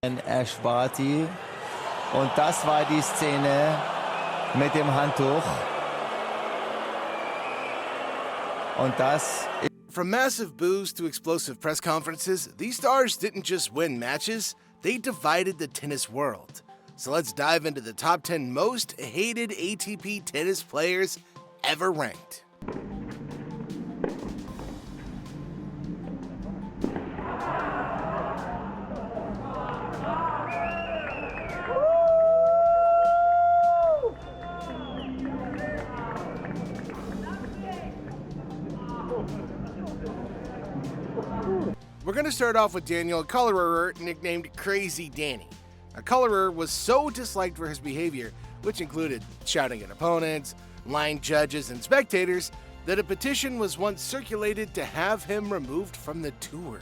Ash Barty. Und das war die Szene mit dem Handtuch. Und das. From massive boos to explosive press conferences, these stars didn't just win matches, they divided the tennis world. So let's dive into the top 10 most hated ATP tennis players ever ranked. We're going to start off with Daniel Kollerer, nicknamed Crazy Danny. Kollerer was so disliked for his behavior, which included shouting at opponents, lying judges, and spectators, that a petition was once circulated to have him removed from the tour.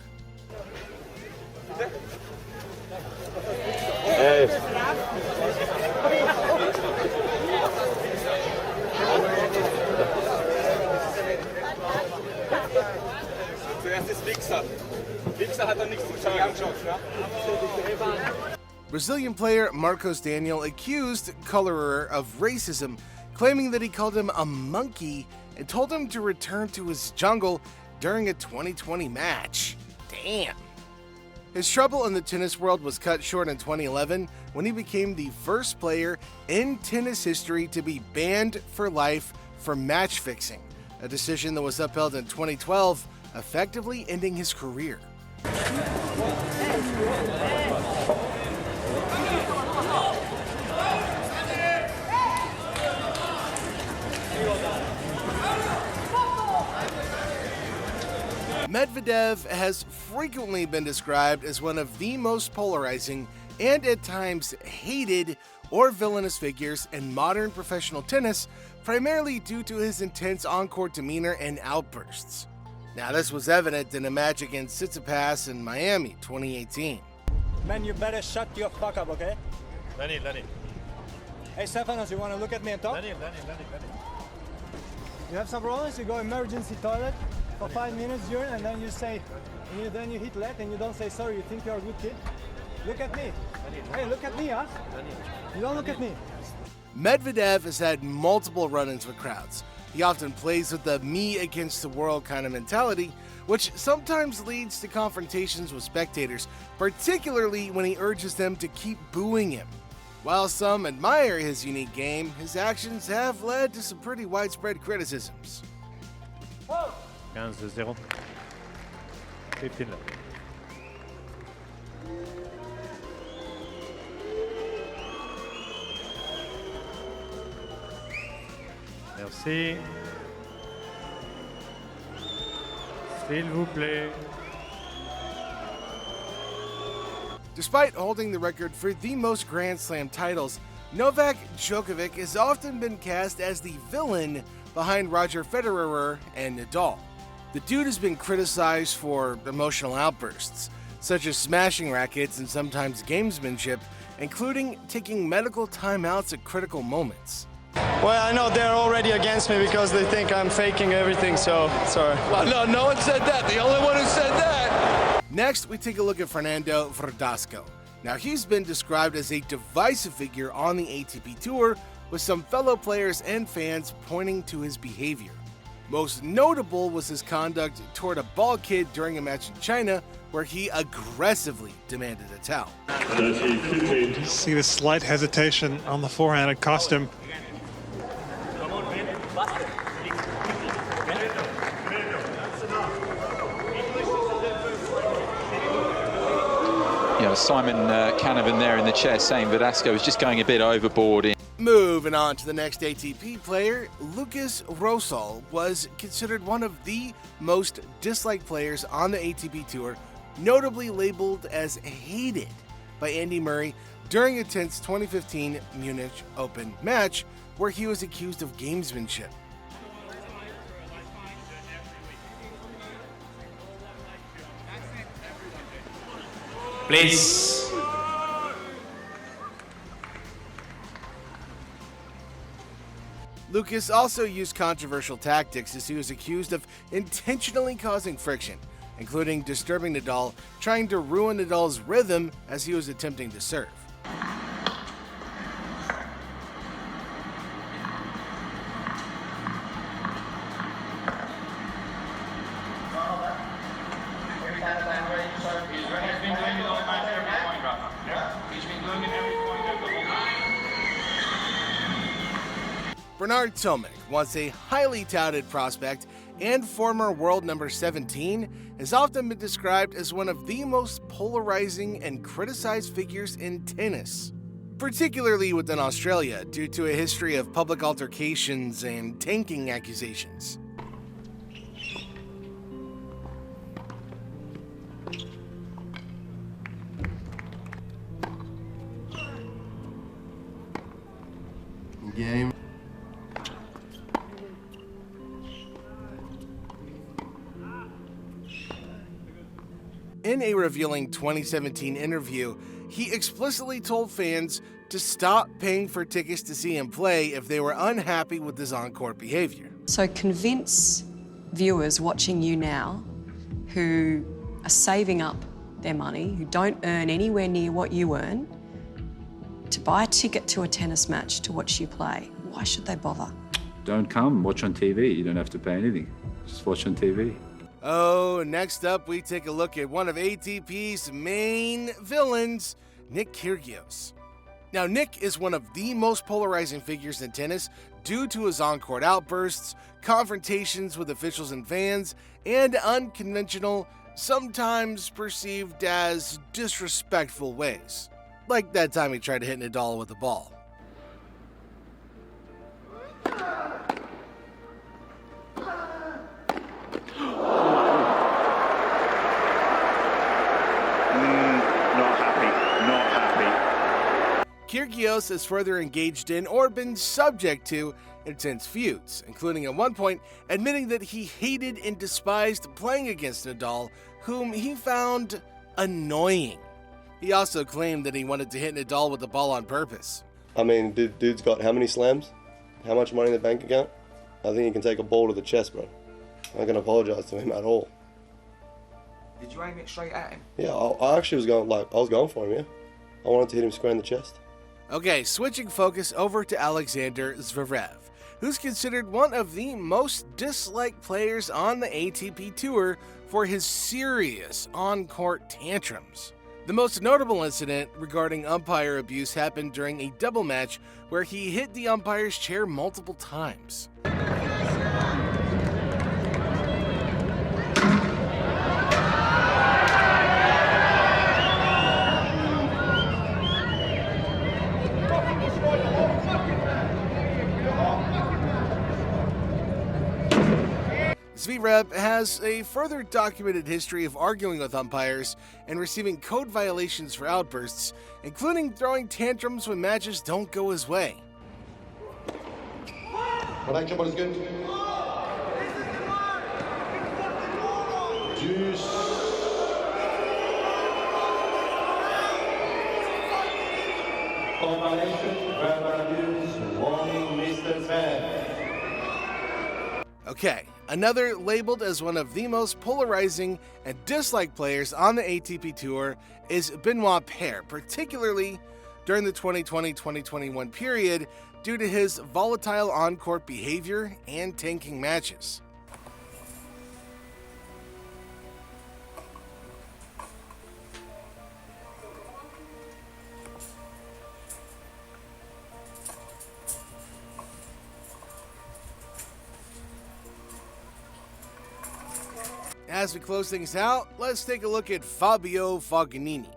Brazilian player Marcos Daniel accused Kollerer of racism, claiming that he called him a monkey and told him to return to his jungle during a 2020 match. Damn. His trouble in the tennis world was cut short in 2011 when he became the first player in tennis history to be banned for life for match fixing, a decision that was upheld in 2012, effectively ending his career. Medvedev has frequently been described as one of the most polarizing and at times hated or villainous figures in modern professional tennis, primarily due to his intense on-court demeanor and outbursts. Now, this was evident in a match against Tsitsipas in Miami 2018. Man, you better shut your fuck up, okay? Lenny. Hey, Stefanos, you want to look at me and talk? Lenny. You have some problems, you go emergency toilet for 5 minutes, urine, and then you say, then you hit let and you don't say sorry, you think you're a good kid? Look at me. Hey, look at me, huh? You don't look at me. Medvedev has had multiple run-ins with crowds. He often plays with the me against the world kind of mentality, which sometimes leads to confrontations with spectators, particularly when he urges them to keep booing him. While some admire his unique game, his actions have led to some pretty widespread criticisms. 15-0. 15 là. Merci. S'il vous plaît. Despite holding the record for the most Grand Slam titles, Novak Djokovic has often been cast as the villain behind Roger Federer and Nadal. The dude has been criticized for emotional outbursts, such as smashing rackets and sometimes gamesmanship, including taking medical timeouts at critical moments. Well, I know they're already against me because they think I'm faking everything, so sorry. Well, no one said that. The only one who said that. Next, we take a look at Fernando Verdasco. Now, he's been described as a divisive figure on the ATP Tour, with some fellow players and fans pointing to his behavior. Most notable was his conduct toward a bald kid during a match in China, where he aggressively demanded a towel. See the slight hesitation on the forehand, it cost him. You know, Simon Canavan there in the chair saying Verdasco was just going a bit overboard. Moving on to the next ATP player, Lucas Rosol was considered one of the most disliked players on the ATP Tour, notably labeled as hated by Andy Murray during a tense 2015 Munich Open match where he was accused of gamesmanship. Please. Lucas also used controversial tactics as he was accused of intentionally causing friction including disturbing Nadal, trying to ruin Nadal's rhythm as he was attempting to serve. Bernard Tomic, once a highly touted prospect and former world number 17, has often been described as one of the most polarizing and criticized figures in tennis, particularly within Australia due to a history of public altercations and tanking accusations. Game. In a revealing 2017 interview, he explicitly told fans to stop paying for tickets to see him play if they were unhappy with his on-court behavior. So convince viewers watching you now who are saving up their money, who don't earn anywhere near what you earn, to buy a ticket to a tennis match to watch you play. Why should they bother? Don't come, watch on TV. You don't have to pay anything. Just watch on TV. Oh, next up we take a look at one of ATP's main villains, Nick Kyrgios. Now, Nick is one of the most polarizing figures in tennis due to his on-court outbursts, confrontations with officials and fans, and unconventional, sometimes perceived as disrespectful ways. Like that time he tried to hit Nadal with the ball. Kyrgios has further engaged in or been subject to intense feuds, including at one point admitting that he hated and despised playing against Nadal, whom he found annoying. He also claimed that he wanted to hit Nadal with the ball on purpose. I mean, dude's got how many slams? How much money in the bank account? I think he can take a ball to the chest, bro. I'm not going to apologize to him at all. Did you aim it straight at him? Yeah, I actually was going for him, yeah. I wanted to hit him square in the chest. Okay, switching focus over to Alexander Zverev, who's considered one of the most disliked players on the ATP Tour for his serious on-court tantrums. The most notable incident regarding umpire abuse happened during a double match where he hit the umpire's chair multiple times. Zverev has a further documented history of arguing with umpires and receiving code violations for outbursts, including throwing tantrums when matches don't go his way. Action, ball is good. Juice. Okay, another labeled as one of the most polarizing and disliked players on the ATP Tour is Benoit Paire, particularly during the 2020-2021 period due to his volatile on-court behavior and tanking matches. As we close things out, let's take a look at Fabio Fognini.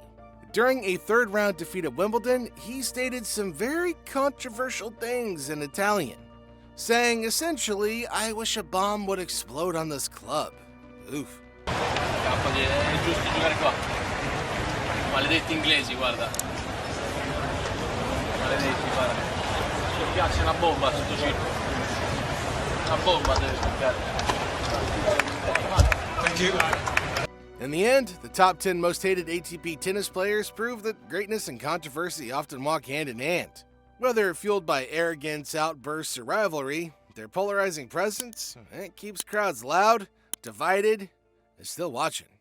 During a third-round defeat at Wimbledon, he stated some very controversial things in Italian, saying essentially, "I wish a bomb would explode on this club." Oof. È giusto giocare qua. Maledetti inglesi, guarda. Maledetti, guarda. Ci piace una bomba sotto circo. Una bomba deve scoppiare. In the end, the top 10 most hated ATP tennis players prove that greatness and controversy often walk hand in hand. Whether fueled by arrogance, outbursts, or rivalry, their polarizing presence keeps crowds loud, divided, and still watching.